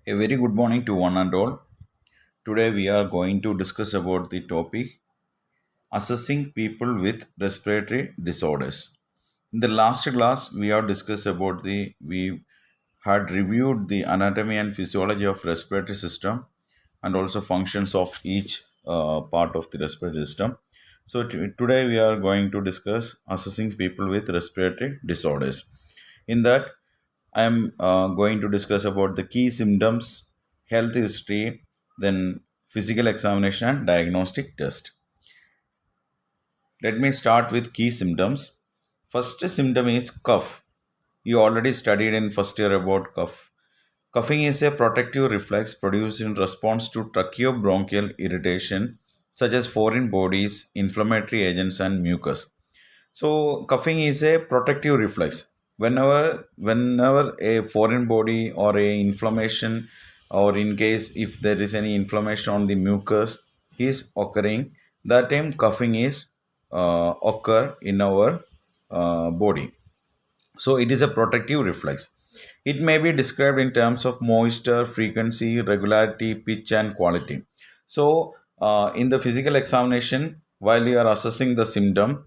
A very good morning to one and all. Today we are going to discuss about the topic assessing people with respiratory disorders. In the last class we have discussed about we had reviewed the anatomy and physiology of respiratory system and also functions of each part of the respiratory system. So today we are going to discuss assessing people with respiratory disorders. In that I am going to discuss about the key symptoms, health history, then physical examination and diagnostic test. Let me start with key symptoms. First symptom is cough. You already studied in first year about cough. Coughing is a protective reflex produced in response to tracheobronchial irritation, such as foreign bodies, inflammatory agents, and mucus. So coughing is a protective reflex. Whenever a foreign body or a inflammation, or in case if there is any inflammation on the mucus is occurring, that time coughing is occur in our body. So it is a protective reflex. It may be described in terms of moisture, frequency, regularity, pitch, and quality. So in the physical examination, while you are assessing the symptom,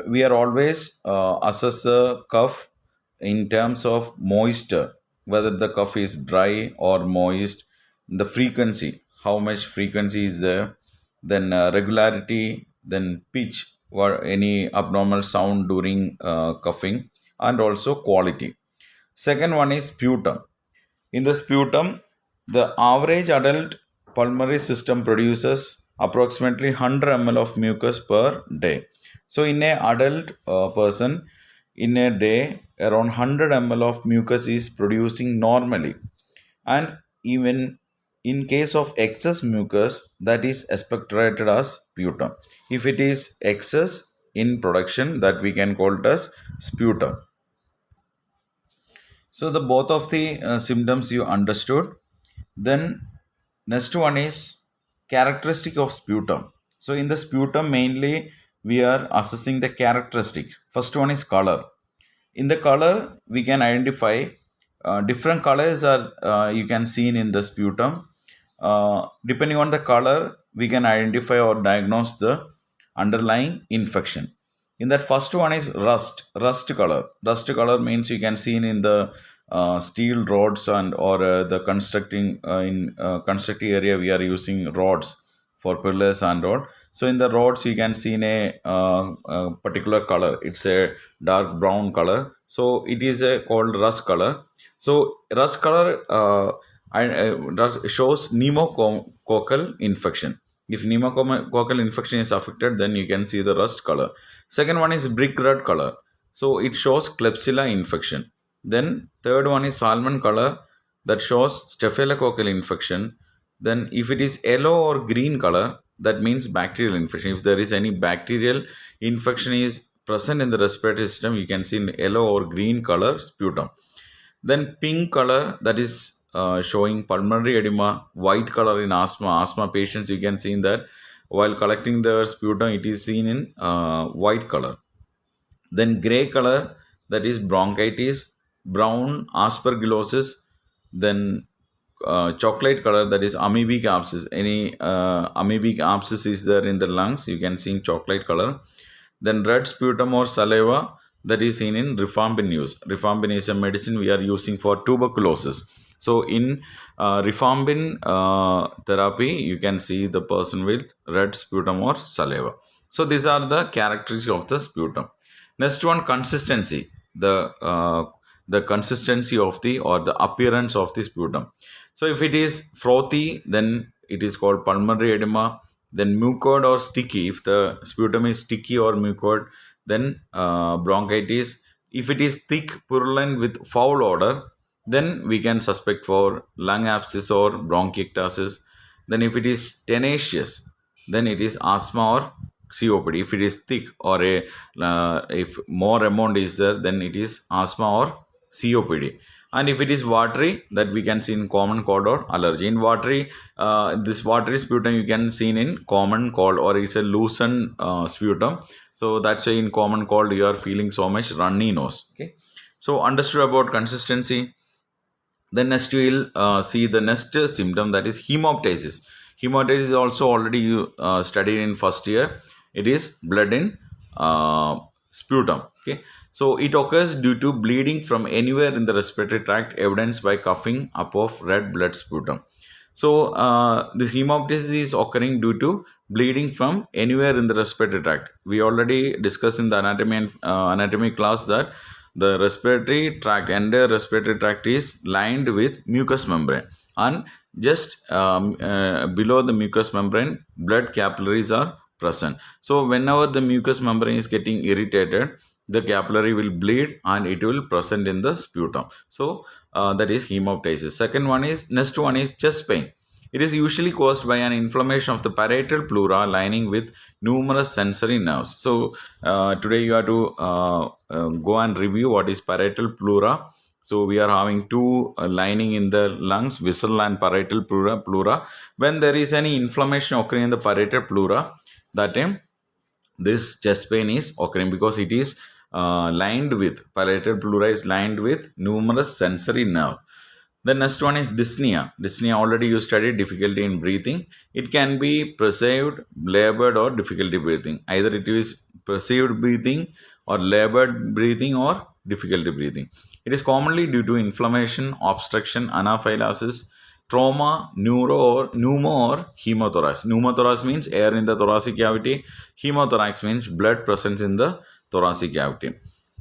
we are always assess the cough in terms of moisture, whether the cough is dry or moist, the frequency, how much frequency is there, then regularity, then pitch, or any abnormal sound during coughing, and also quality. Second one is sputum. In the sputum, the average adult pulmonary system produces approximately 100 ml of mucus per day. So, in a adult person, in a day, around 100 ml of mucus is producing normally, and even in case of excess mucus, that is expectorated as sputum. If it is excess in production, that we can call it as sputum. So the both of the symptoms you understood. Then next one is characteristic of sputum. So in the sputum mainly we are assessing the characteristic. First one is color. In the color we can identify different colors are you can see in the sputum. Depending on the color we can identify or diagnose the underlying infection. In that first one is rust color. Rust color means you can see in the steel rods and or the constructing in constructing area we are using rods for pillars and all. So in the rods you can see in a particular color. It's a dark brown color. So it is a called rust color. So rust color shows pneumococcal infection. If pneumococcal infection is affected, then you can see the rust color. Second one is brick red color. So it shows Klebsiella infection. Then third one is salmon color that shows staphylococcal infection. Then if it is yellow or green color, that means bacterial infection. If there is any bacterial infection is present in the respiratory system, you can see in yellow or green color sputum. Then pink color, that is showing pulmonary edema. White color in asthma patients, you can see in that while collecting the sputum it is seen in white color. Then gray color, that is bronchitis. Brown aspergillosis. Then chocolate color, that is amoebic abscess. Any amoebic abscess is there in the lungs, you can see in chocolate color. Then red sputum or saliva, that is seen in rifampin use. Rifampin is a medicine we are using for tuberculosis. So in rifampin therapy, you can see the person with red sputum or saliva. So these are the characteristics of the sputum. Next one, consistency. The consistency of the or the appearance of the sputum. So if it is frothy, then it is called pulmonary edema. Then mucoid or sticky. If the sputum is sticky or mucoid, then bronchitis. If it is thick, purulent with foul odor, then we can suspect for lung abscess or bronchiectasis. Then if it is tenacious, then it is asthma or COPD. If it is thick or if more amount is there, then it is asthma or COPD. And if it is watery, that we can see in common cold or allergy. In watery, this watery sputum you can see in common cold, or it's a loosened sputum. So that's why in common cold you are feeling so much runny nose. Okay. So understood about consistency. Then next we will see the next symptom, that is hemoptysis. Hemoptysis is also already you studied in first year. It is blood in sputum. Okay, so it occurs due to bleeding from anywhere in the respiratory tract, evidenced by coughing up of red blood sputum. So this hemoptysis is occurring due to bleeding from anywhere in the respiratory tract. We already discussed in the anatomy class that the respiratory tract, entire respiratory tract is lined with mucous membrane, and just below the mucous membrane, blood capillaries are present. So whenever the mucous membrane is getting irritated, the capillary will bleed and it will present in the sputum. So that is hemoptysis. Next one is chest pain. It is usually caused by an inflammation of the parietal pleura lining with numerous sensory nerves. So today you have to go and review what is parietal pleura. So we are having two lining in the lungs, visceral and parietal pleura. When there is any inflammation occurring in the parietal pleura, that time this chest pain is occurring, because it is lined with, parietal pleura is lined with numerous sensory nerve. The next one is dyspnea. Dyspnea, already you studied, difficulty in breathing. It can be perceived, labored, or difficulty breathing. Either it is perceived breathing or labored breathing or difficulty breathing. It is commonly due to inflammation, obstruction, anaphylaxis, trauma, pneumo or hemothorax. Pneumothorax means air in the thoracic cavity. Hemothorax means blood presence in the thoracic cavity.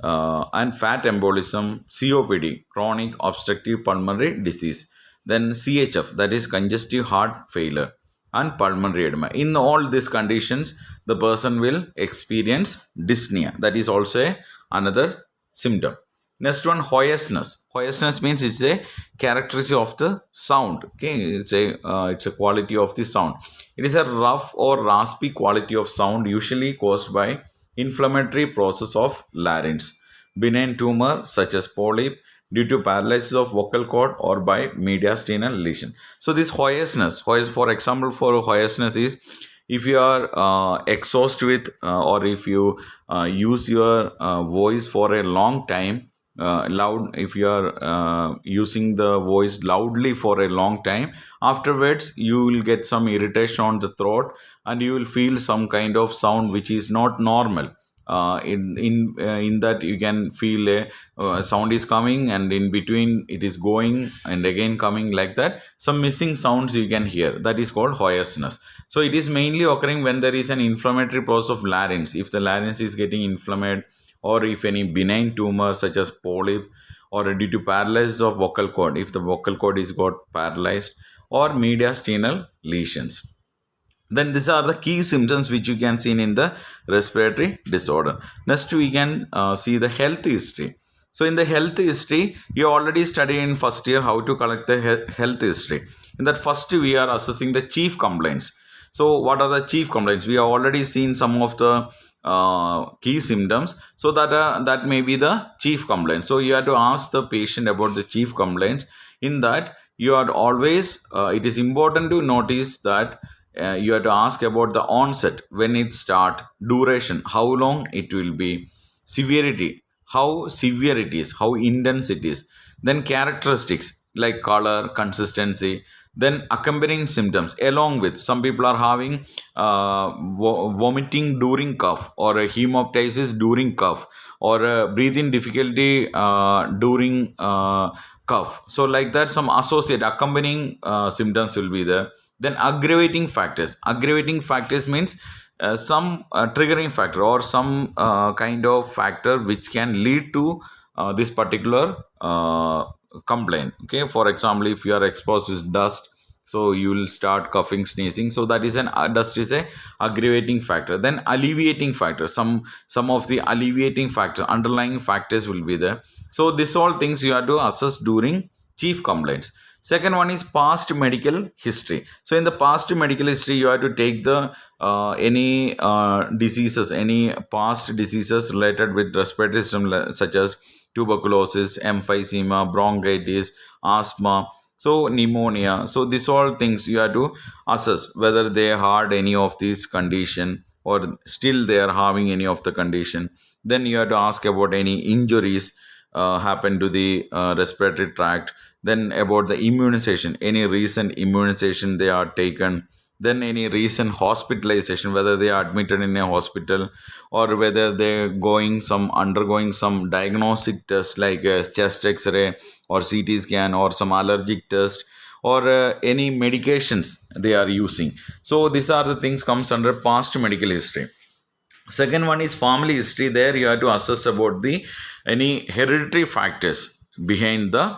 And fat embolism, COPD, chronic obstructive pulmonary disease. Then CHF, that is congestive heart failure, and pulmonary edema. In all these conditions, the person will experience dyspnea. That is also another symptom. Next one, hoarseness. Hoarseness means it's a characteristic of the sound. Okay, it's a quality of the sound. It is a rough or raspy quality of sound, usually caused by inflammatory process of larynx, benign tumor such as polyp, due to paralysis of vocal cord, or by mediastinal lesion. So this hoarseness, for example, for hoarseness is if you are exhausted with or if you use your voice for a long time, loud, if you are using the voice loudly for a long time, afterwards you will get some irritation on the throat, and you will feel some kind of sound which is not normal. In that you can feel a sound is coming, and in between it is going and again coming, like that some missing sounds you can hear. That is called hoarseness. So it is mainly occurring when there is an inflammatory process of larynx. If the larynx is getting inflamed, or if any benign tumor such as polyp, or due to paralysis of vocal cord, if the vocal cord is got paralyzed, or mediastinal lesions. Then these are the key symptoms which you can see in the respiratory disorder. Next we can see the health history. So in the health history, you already studied in first year how to collect the health history. In that first we are assessing the chief complaints. So what are the chief complaints? We have already seen some of the key symptoms, so that may be the chief complaint. So you have to ask the patient about the chief complaints. In that you are always it is important to notice that you have to ask about the onset, when it start, duration, how long it will be, severity, how severe it is, how intense it is, then characteristics like color, consistency, then accompanying symptoms. Along with, some people are having vomiting during cough, or a hemoptysis during cough, or a breathing difficulty during cough. So like that, some associate accompanying symptoms will be there. Then aggravating factors. Aggravating factors means some triggering factor, or some kind of factor which can lead to this particular complaint. Okay, for example, if you are exposed to dust, so you will start coughing, sneezing. So that is an dust is a aggravating factor. Then alleviating factor, some of the alleviating factor, underlying factors will be there. So this all things you have to assess during chief complaints. Second one is past medical history. So in the past medical history, you have to take the any diseases, any past diseases related with respiratory system, such as tuberculosis, emphysema, bronchitis, asthma, so pneumonia. So these all things you have to assess whether they had any of these condition, or still they are having any of the condition. Then you have to ask about any injuries happen to the respiratory tract. Then about the immunization, any recent immunization they are taken, then any recent hospitalization, whether they are admitted in a hospital or whether they're going some undergoing some diagnostic test like a chest x-ray or CT scan or some allergic test or any medications they are using. So these are the things comes under past medical history. Second one is family history. There you have to assess about the any hereditary factors behind the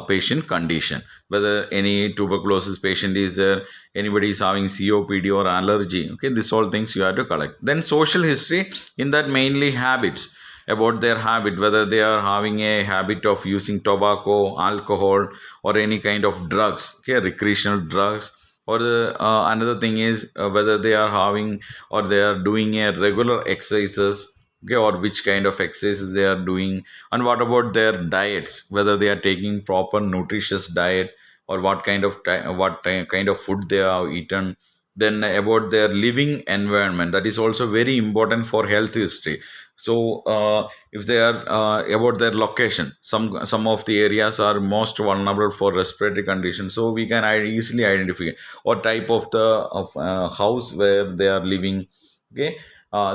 patient condition, whether any tuberculosis patient is there, anybody is having COPD or allergy. Okay, this all things you have to collect. Then social history, in that mainly habits, about their habit, whether they are having a habit of using tobacco, alcohol, or any kind of drugs, okay, recreational drugs, or another thing is whether they are having or they are doing a regular exercises, okay, or which kind of exercises they are doing, and what about their diets, whether they are taking proper nutritious diet or what kind of kind of food they have eaten. Then about their living environment, that is also very important for health history. So if they are about their location, some of the areas are most vulnerable for respiratory conditions, so we can easily identify or type of the house where they are living. Okay.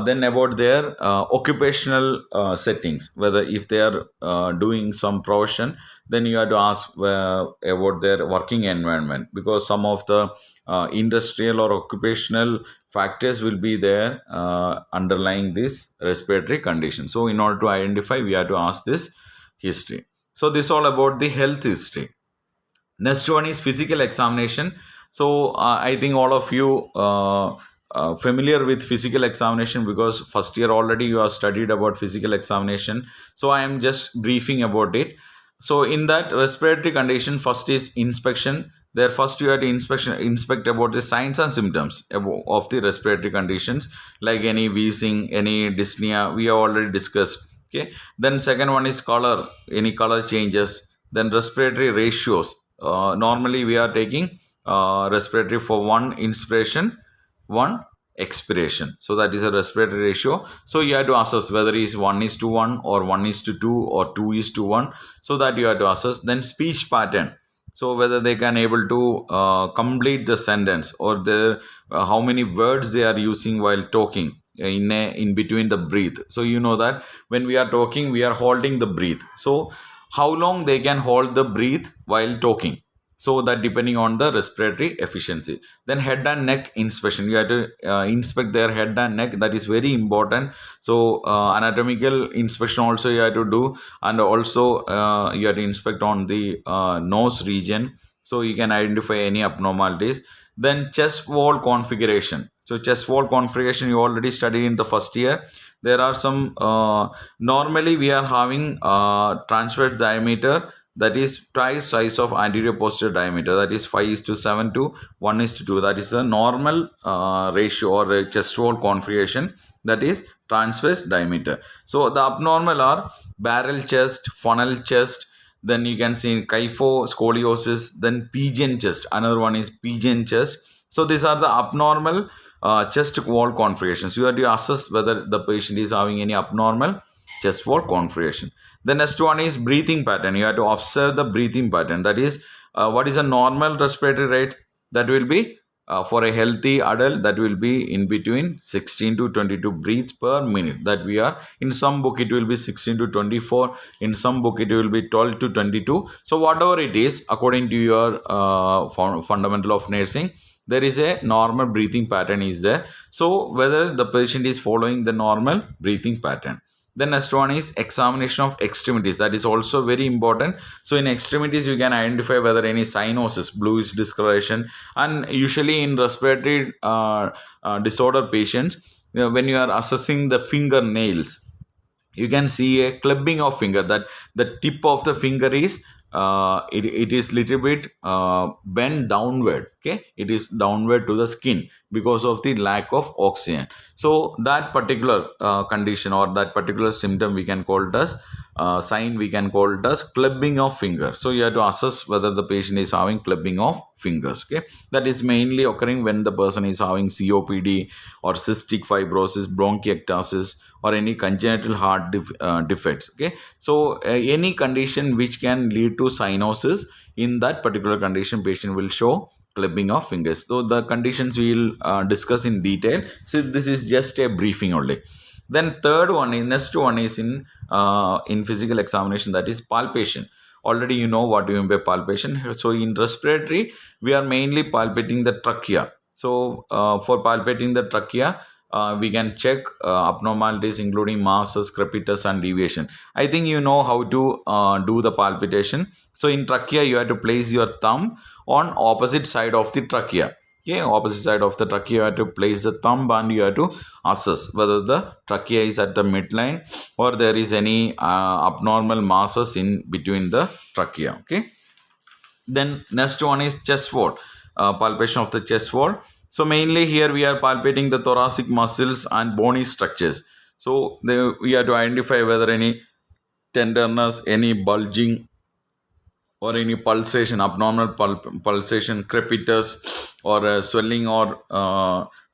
Then about their occupational settings, whether if they are doing some profession, then you have to ask about their working environment, because some of the industrial or occupational factors will be there underlying this respiratory condition. So in order to identify, we have to ask this history. So this all about the health history. Next one is physical examination. So I think all of you familiar with physical examination, because first year already you have studied about physical examination. So I am just briefing about it. So in that respiratory condition, first is inspection. There first you have to inspect about the signs and symptoms of the respiratory conditions, like any wheezing, any dyspnea. We have already discussed. Okay. Then second one is color, any color changes. Then respiratory ratios. Normally we are taking respiratory for one inspiration, one expiration. So that is a respiratory ratio. So you have to assess whether it is 1:1 or 1:2 or 2:1. So that you have to assess. Then speech pattern. So whether they can able to complete the sentence, or the how many words they are using while talking in between the breath. So you know that when we are talking, we are holding the breath. So how long they can hold the breath while talking, so that depending on the respiratory efficiency. Then head and neck inspection, you have to inspect their head and neck, that is very important. So anatomical inspection also you have to do, and also you have to inspect on the nose region, so you can identify any abnormalities. Then chest wall configuration. So chest wall configuration you already studied in the first year. There are some normally we are having transverse diameter, that is twice size of anterior posterior diameter, that is 5:7 to 1:2. That is a normal ratio or a chest wall configuration, that is transverse diameter. So the abnormal are barrel chest, funnel chest, then you can see kyphoscoliosis, then pigeon chest. Another one is pigeon chest. So these are the abnormal chest wall configurations. You have to assess whether the patient is having any abnormal chest wall configuration. The next one is breathing pattern. You have to observe the breathing pattern. That is, what is a normal respiratory rate? That will be for a healthy adult, that will be in between 16 to 22 breaths per minute. That we are, in some book it will be 16 to 24, in some book it will be 12 to 22. So whatever it is, according to your fundamental of nursing, there is a normal breathing pattern is there. So whether the patient is following the normal breathing pattern. The next one is examination of extremities. That is also very important. So in extremities, you can identify whether any cyanosis, bluish discoloration, and usually in respiratory disorder patients, when you are assessing the fingernails, you can see a clubbing of finger, that the tip of the finger is it is little bit bent downward. Okay, it is downward to the skin because of the lack of oxygen. So that particular condition or that particular symptom we can call it as sign, we can call it as clubbing of fingers. So you have to assess whether the patient is having clubbing of fingers. Okay, that is mainly occurring when the person is having COPD or cystic fibrosis, bronchiectasis, or any congenital heart defects. Okay, so any condition which can lead to cyanosis, in that particular condition patient will show clubbing of fingers. So the conditions we will discuss in detail. So this is just a briefing only. Then third one, next one is in physical examination, that is palpation. Already you know what you mean by palpation. So in respiratory, we are mainly palpating the trachea. So for palpating the trachea, we can check abnormalities including masses, crepitus, and deviation. I think you know how to do the palpitation. So in trachea, you have to place your thumb on opposite side of the trachea. Okay, opposite side of the trachea, you have to place the thumb and you have to assess whether the trachea is at the midline or there is any abnormal masses in between the trachea. Okay. Then next one is chest wall, palpation of the chest wall. So mainly here we are palpating the thoracic muscles and bony structures. So we have to identify whether any tenderness, any bulging, or any pulsation, abnormal pulsation, crepitus, or swelling, or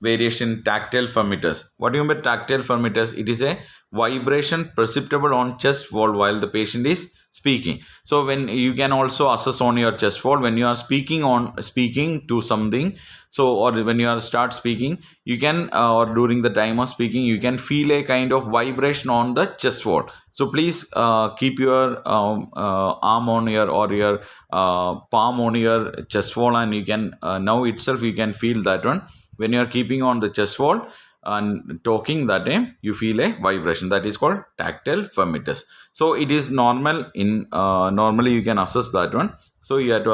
variation, tactile firmicutes. What do you mean by tactile firmicutes? It is a vibration perceptible on chest wall while the patient is speaking. So when you can also assess on your chest wall when you are speaking to something. So or when you are start speaking, you can or during the time of speaking, you can feel a kind of vibration on the chest wall. So please keep your arm on your or your palm on your chest wall, and you can now itself you can feel that one. When you are keeping on the chest wall and talking, that time you feel a vibration, that is called tactile firmicutes. So it is normal in normally you can assess that one. So you have to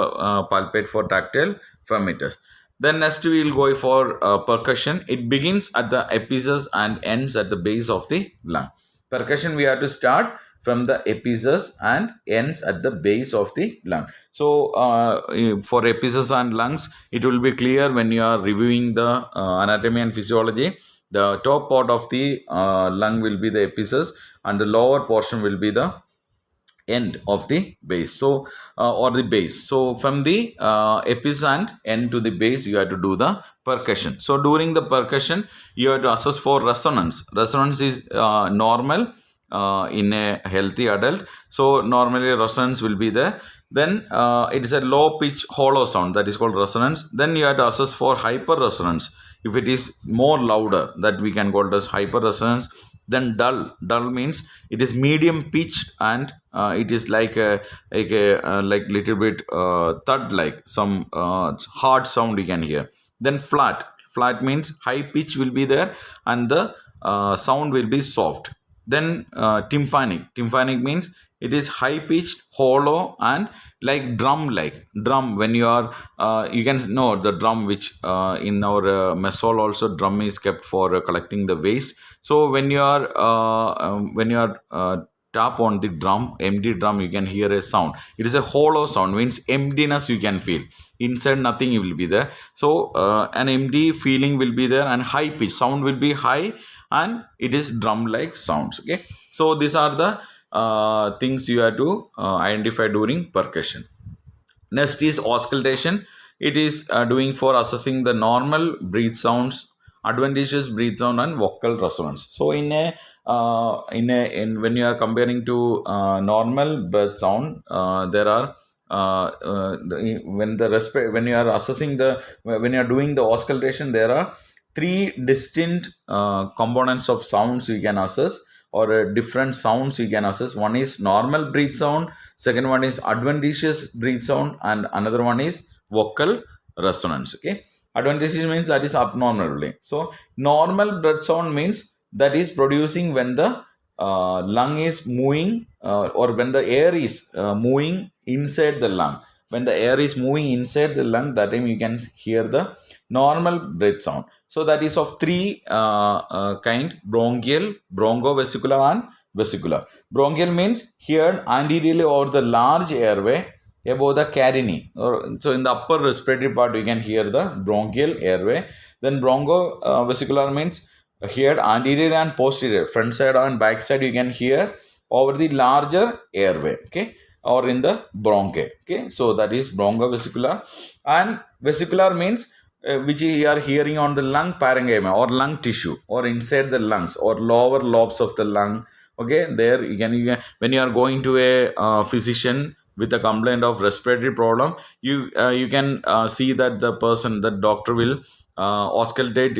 palpate for tactile firmicutes. Then next we will go for percussion. It begins at the epicus and ends at the base of the lung. Percussion, we have to start from the epicus and ends at the base of the lung. So for epicus and lungs, it will be clear when you are reviewing the anatomy and physiology. The top part of the lung will be the epicus and the lower portion will be the end of the base. So or the base. So from the epicus and end to the base, you have to do the percussion. So during the percussion, you have to assess for resonance. Resonance is normal in a healthy adult. So normally resonance will be there. Then it is a low pitch hollow sound, that is called resonance. Then you have to assess for hyper resonance. If it is more louder, that we can call it as hyper resonance. Then dull means it is medium pitched and it is like a like little bit thud, like some hard sound you can hear. Then flat means high pitch will be there and the sound will be soft. Then tympanic means it is high pitched, hollow, and like drum. When you are you can know the drum, which in our mess hall also drum is kept for collecting the waste. So when you are tap on the drum, empty drum, you can hear a sound. It is a hollow sound, means emptiness you can feel. Inside nothing will be there. So an empty feeling will be there, and high pitch sound will be high, and it is drum like sounds. Okay, so these are the things you have to identify during percussion. Next is auscultation. It is doing for assessing the normal breath sounds, adventitious breath sound, and vocal resonance. So in when you are comparing to normal breath sound, there are when you are assessing when you are doing the auscultation, there are three distinct components of sounds you can assess, or different sounds you can assess. One is normal breath sound, second one is adventitious breath sound, and another one is vocal resonance. Okay, adventitious means that is abnormally. So normal breath sound means that is producing when the lung is moving or when the air is moving inside the lung. When the air is moving inside the lung, that time you can hear the normal breath sound. So that is of three kind: bronchial, bronchovesicular, and vesicular. Bronchial means here anteriorly over the large airway, above the carinea. So in the upper respiratory part, you can hear the bronchial airway. Then broncho vesicular means here anterior and posterior, front side and back side, you can hear over the larger airway, okay, or in the bronchi, okay. So that is bronchovesicular. And vesicular means which you are hearing on the lung parenchyma or lung tissue or inside the lungs or lower lobes of the lung. Okay, there you can when you are going to a physician with a complaint of respiratory problem, you can see that the doctor will auscultate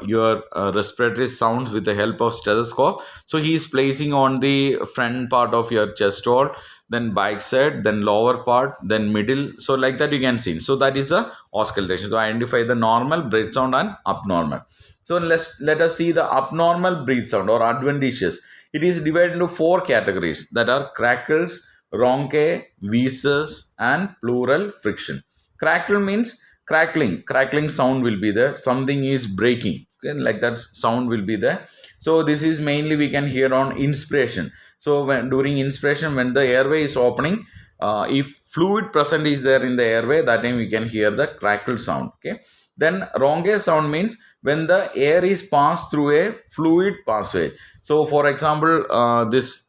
your respiratory sounds with the help of stethoscope. So he is placing on the front part of your chest wall, then back side, then lower part, then middle. So like that you can see. So that is a auscultation. So identify the normal breath sound and abnormal. So let us see the abnormal breath sound or adventitious. It is divided into four categories that are crackles, ronque, wheezes, and pleural friction. Crackle means crackling sound will be there. Something is breaking. Okay, like that sound will be there. So this is mainly we can hear on inspiration. So when during inspiration, when the airway is opening, if fluid present is there in the airway, that time we can hear the crackle sound. Okay. Then ronque sound means when the air is passed through a fluid passway. So for example, this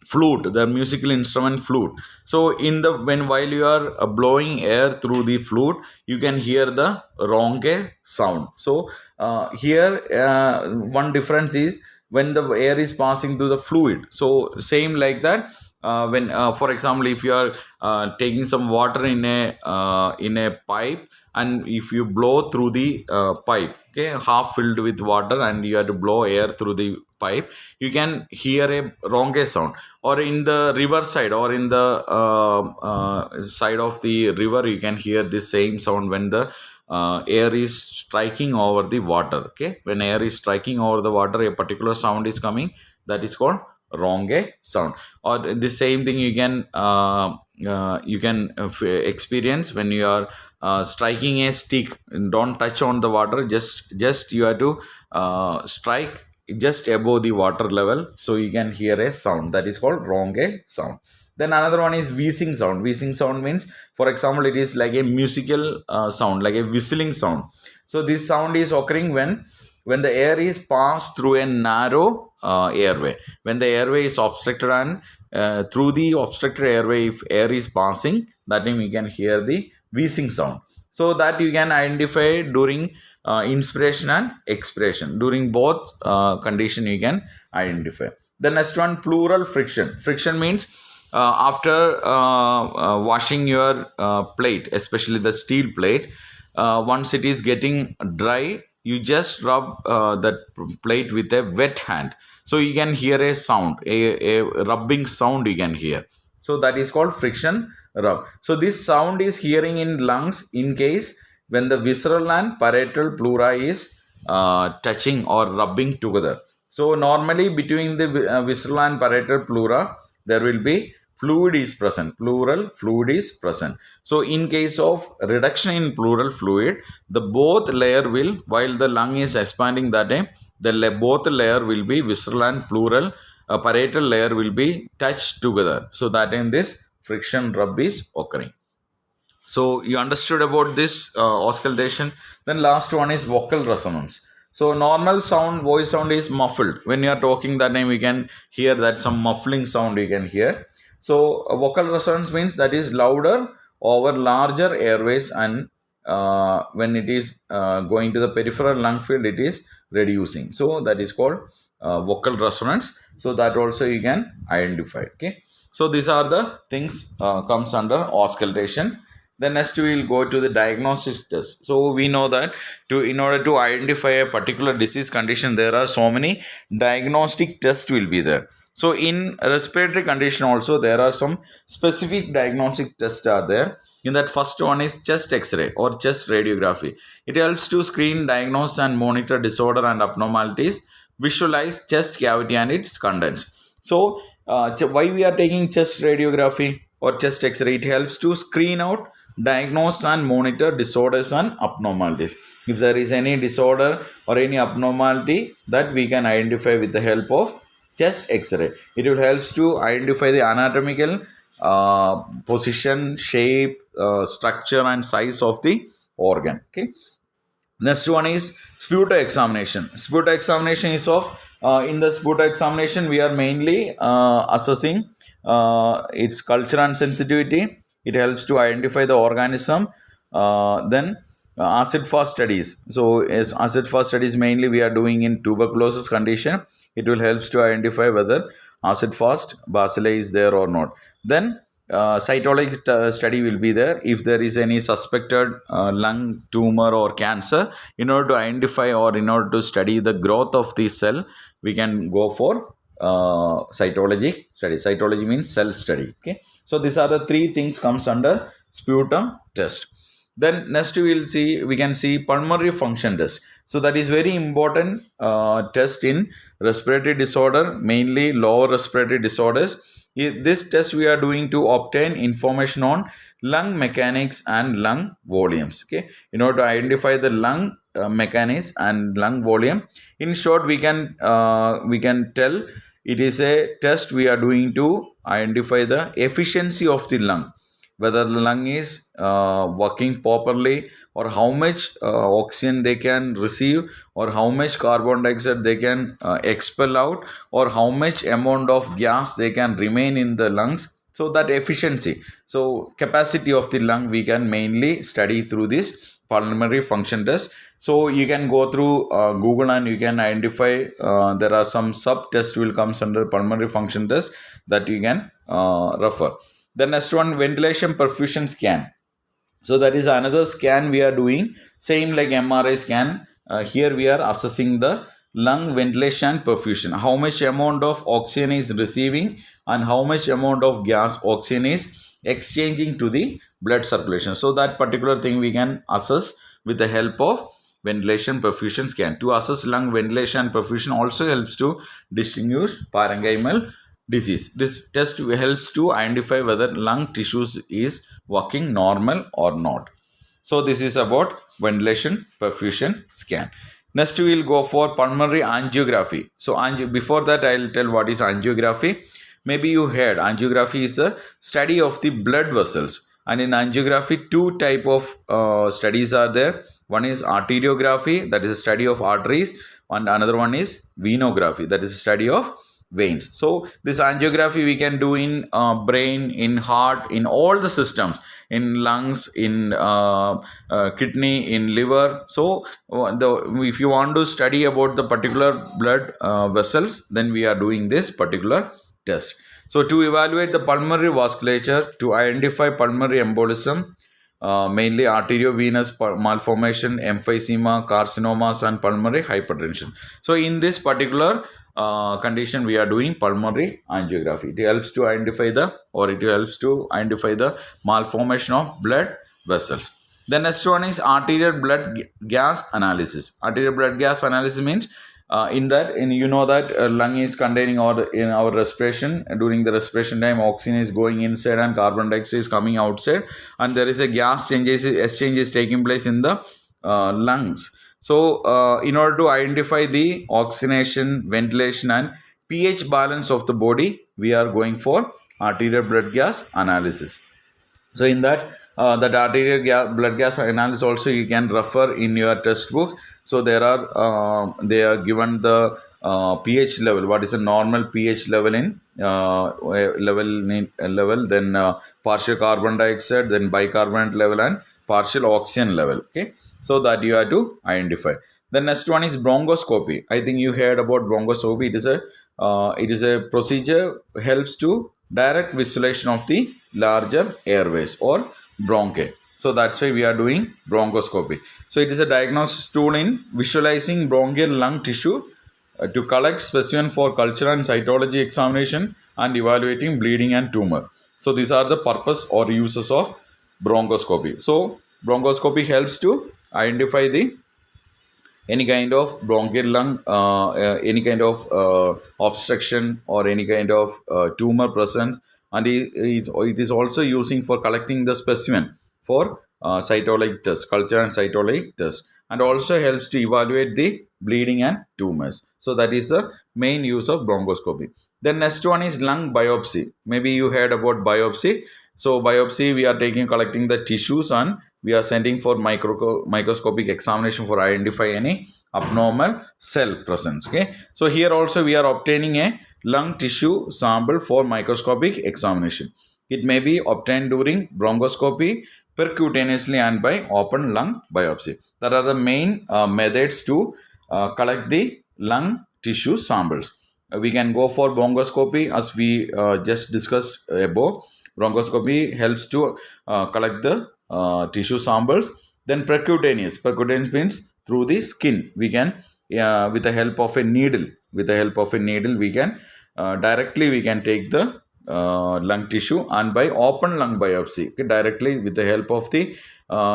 flute, the musical instrument flute. So in the when while you are blowing air through the flute, you can hear the ronque sound. So here one difference is when the air is passing through the fluid. So same like that. When for example, if you are taking some water in a pipe, and if you blow through the pipe, okay, half filled with water, and you have to blow air through the pipe, you can hear a ronque sound. Or in the river side, or in the side of the river, you can hear the same sound when the air is striking over the water. Okay, when air is striking over the water, a particular sound is coming, that is called ronque sound. Or the same thing you can experience when you are striking a stick. Don't touch on the water, just you have to strike just above the water level, so you can hear a sound, that is called ronque sound. Then another one is wheezing sound. Wheezing sound means, for example, it is like a musical sound, like a whistling sound. So this sound is occurring when the air is passed through a narrow airway. When the airway is obstructed, and through the obstructed airway, if air is passing, that time you can hear the wheezing sound. So that you can identify during inspiration and expiration. During both condition, you can identify. The next one, pleural friction. Friction means after washing your plate, especially the steel plate, once it is getting dry, you just rub that plate with a wet hand. So you can hear a sound, a rubbing sound you can hear. So that is called friction rub. So this sound is hearing in lungs in case when the visceral and parietal pleura is touching or rubbing together. So normally between the visceral and parietal pleura, there will be fluid is present, pleural fluid is present. So in case of reduction in pleural fluid, the both layer will, while the lung is expanding, that time both layer will be visceral and pleural parietal layer will be touched together. So that time this friction rub is occurring. So you understood about this auscultation. Then last one is vocal resonance. So normal sound, voice sound is muffled. When you are talking, that time we can hear that some muffling sound you can hear. So vocal resonance means that is louder over larger airways, and when it is going to the peripheral lung field, it is reducing. So that is called vocal resonance. So that also you can identify. Okay. So these are the things comes under auscultation. Then next we will go to the diagnosis test. So we know that in order to identify a particular disease condition, there are so many diagnostic tests will be there. So in respiratory condition also, there are some specific diagnostic tests are there. In that, first one is chest X-ray or chest radiography. It helps to screen, diagnose and monitor disorder and abnormalities, visualize chest cavity and its contents. So why we are taking chest radiography or chest X-ray? It helps to screen out, diagnose and monitor disorders and abnormalities. If there is any disorder or any abnormality, that we can identify with the help of chest X-ray. It will help to identify the anatomical position, shape, structure, and size of the organ. Okay. Next one is sputa examination. Sputa examination is of in the sputa examination we are mainly assessing its culture and sensitivity. It helps to identify the organism. Then acid fast studies. So as acid fast studies mainly we are doing in tuberculosis condition. It will helps to identify whether acid fast bacilli is there or not. Then cytology study will be there if there is any suspected lung tumor or cancer. In order to identify or in order to study the growth of the cell, we can go for cytology study. Cytology means cell study. Okay, so these are the three things comes under sputum test. Then next we can see pulmonary function test. So that is very important test in respiratory disorder, mainly lower respiratory disorders. This test we are doing to obtain information on lung mechanics and lung volumes. Okay, in order to identify the lung mechanics and lung volume. In short, we can tell it is a test we are doing to identify the efficiency of the lung, whether the lung is working properly, or how much oxygen they can receive, or how much carbon dioxide they can expel out, or how much amount of gas they can remain in the lungs. So that efficiency, so capacity of the lung we can mainly study through this pulmonary function test. So you can go through Google and you can identify there are some sub tests will comes under pulmonary function test that you can refer. The next one, ventilation perfusion scan. So that is another scan we are doing, same like MRI scan. Here we are assessing the lung ventilation perfusion, how much amount of oxygen is receiving and how much amount of gas oxygen is exchanging to the blood circulation. So that particular thing we can assess with the help of ventilation perfusion scan. To assess lung ventilation perfusion also helps to distinguish parenchymal disease. This test helps to identify whether lung tissues is working normal or not. So this is about ventilation perfusion scan. Next we will go for pulmonary angiography. So before that I will tell what is angiography. Maybe you heard angiography is a study of the blood vessels. And in angiography, two type of studies are there. One is arteriography, that is a study of arteries, and another one is venography, that is a study of veins. So this angiography we can do in brain, in heart, in all the systems, in lungs, in kidney, in liver. So if you want to study about the particular blood vessels, then we are doing this particular test. So to evaluate the pulmonary vasculature, to identify pulmonary embolism, mainly arteriovenous malformation, emphysema, carcinomas, and pulmonary hypertension. So in this particular condition, we are doing pulmonary angiography. It helps to identify the malformation of blood vessels. The next one is arterial blood gas analysis. Arterial blood gas analysis means you know that lung is containing, or in our respiration, during the respiration time oxygen is going inside and carbon dioxide is coming outside, and there is a gas exchange is taking place in the lungs. So in order to identify the oxygenation, ventilation, and pH balance of the body, we are going for arterial blood gas analysis. So in that blood gas analysis also you can refer in your textbook. So they are given the pH level. What is a normal pH level in level? Then partial carbon dioxide, then bicarbonate level, and partial oxygen level. Okay, so that you have to identify. The next one is bronchoscopy. I think you heard about bronchoscopy. It is a procedure helps to direct visualization of the larger airways or bronchi. So that's why we are doing bronchoscopy. So it is a diagnostic tool in visualizing bronchial lung tissue to collect specimen for culture and cytology examination and evaluating bleeding and tumor. So these are the purpose or uses of bronchoscopy. So bronchoscopy helps to identify the any kind of bronchial lung, any kind of obstruction or any kind of tumor presence, and it is also using for collecting the specimen for cytologic test, culture and cytologic test, and also helps to evaluate the bleeding and tumors. So that is the main use of bronchoscopy. The next one is lung biopsy. Maybe you heard about biopsy. So biopsy, we are collecting the tissues and we are sending for microscopic examination for identify any abnormal cell presence. Okay. So here also we are obtaining a lung tissue sample for microscopic examination. It may be obtained during bronchoscopy, percutaneously, and by open lung biopsy. That are the main methods to collect the lung tissue samples. We can go for bronchoscopy as we just discussed above. Bronchoscopy helps to collect the tissue samples. Then percutaneous. Percutaneous means through the skin. We can, with the help of a needle, we can directly we can take the lung tissue and by open lung biopsy, okay, directly with the help of the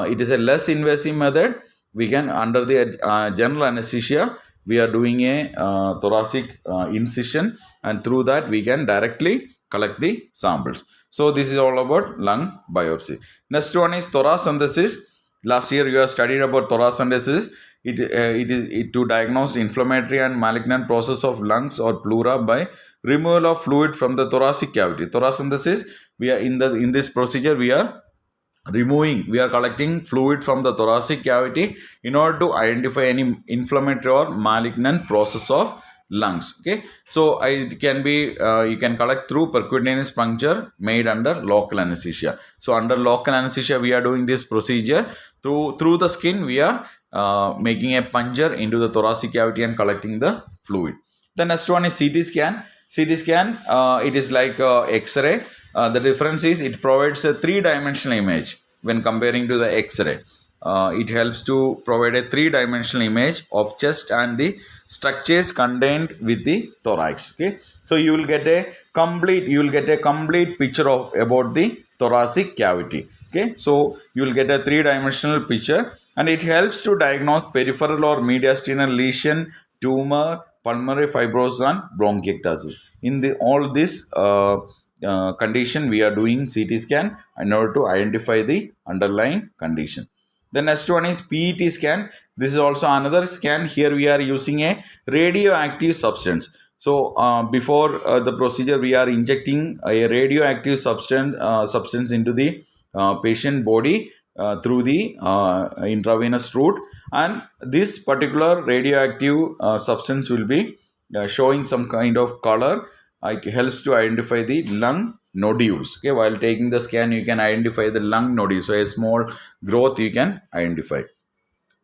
it is a less invasive method. We can, under the general anesthesia, we are doing a thoracic incision, and through that we can directly collect the samples. So this is all about lung biopsy. Next one is thoracentesis. Last year you have studied about thoracentesis. It to diagnose inflammatory and malignant process of lungs or pleura by removal of fluid from the thoracic cavity. Thoracentesis, we are in this procedure we are collecting fluid from the thoracic cavity in order to identify any inflammatory or malignant process of lungs. Okay, so it can be you can collect through percutaneous puncture made under local anesthesia. So under local anesthesia we are doing this procedure through the skin. We are making a puncture into the thoracic cavity and collecting the fluid. The next one is CT scan. CT scan, it is like X-ray. The difference is it provides a three-dimensional image when comparing to the X-ray. It helps to provide a three-dimensional image of chest and the structures contained with the thorax. Okay, so you will get a complete picture of about the thoracic cavity. Okay, so you will get a three-dimensional picture, and it helps to diagnose peripheral or mediastinal lesion, tumor, pulmonary fibrosis, and bronchiectasis. In the all this condition, we are doing CT scan in order to identify the underlying condition. The next one is PET scan. This is also another scan. Here we are using a radioactive substance. So before the procedure, we are injecting a radioactive substance into the patient body through the intravenous route, and this particular radioactive substance will be showing some kind of color. It helps to identify the lung nodules. Okay, while taking the scan, you can identify the lung nodules. So a small growth you can identify.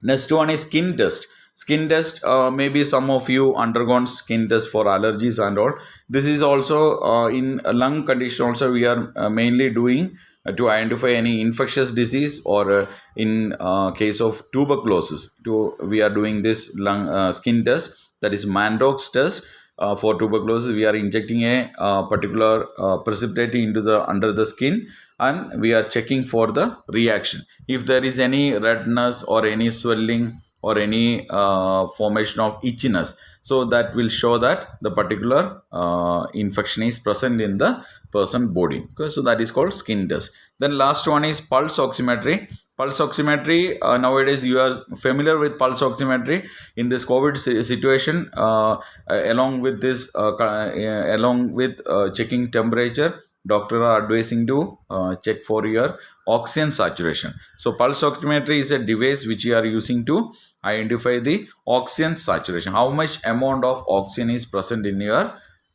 Next one is skin test. Skin test, maybe some of you undergone skin test for allergies and all. This is also in a lung condition. Also, we are mainly doing to identify any infectious disease, or in case of tuberculosis. We are doing this lung skin test, that is Mantoux test. For tuberculosis, we are injecting a particular precipitate into the under the skin, and we are checking for the reaction. If there is any redness or any swelling or any formation of itchiness, so that will show that the particular infection is present in the person body. Okay, so that is called skin test. Then last one is pulse oximetry. Pulse oximetry, nowadays you are familiar with pulse oximetry in this COVID situation. Along with this, along with checking temperature, doctor are advising to check for your oxygen saturation. So pulse oximetry is a device which you are using to identify the oxygen saturation, how much amount of oxygen is present in your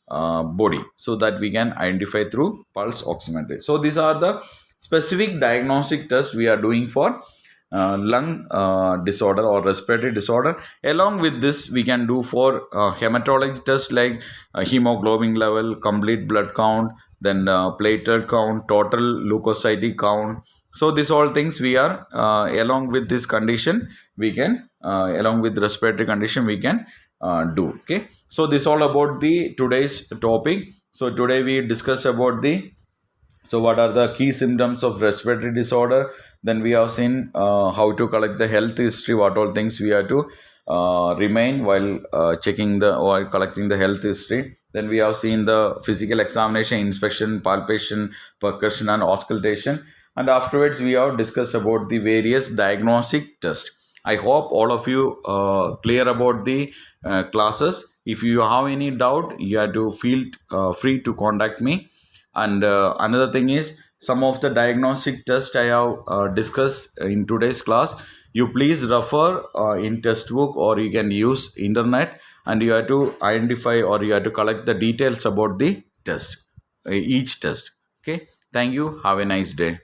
body, so that we can identify through pulse oximetry. So these are the specific diagnostic tests we are doing for lung disorder or respiratory disorder. Along with this, we can do for hematologic tests like hemoglobin level, complete blood count, then platelet count, total leukocyte count. So these all things we are along with this condition we can along with respiratory condition we can do. Okay, so this all about the today's topic. So today we discuss about the what are the key symptoms of respiratory disorder. Then we have seen how to collect the health history, what all things we have to remain while checking the or collecting the health history. Then we have seen the physical examination, inspection, palpation, percussion, and auscultation. and afterwards we have discussed about the various diagnostic tests. I hope all of you clear about the classes. If you have any doubt, you have to feel free to contact me. And another thing is, some of the diagnostic tests I have discussed in today's class, you please refer in test book, or you can use internet, and you have to identify, or you have to collect the details about the test, each test. Okay, thank you, have a nice day.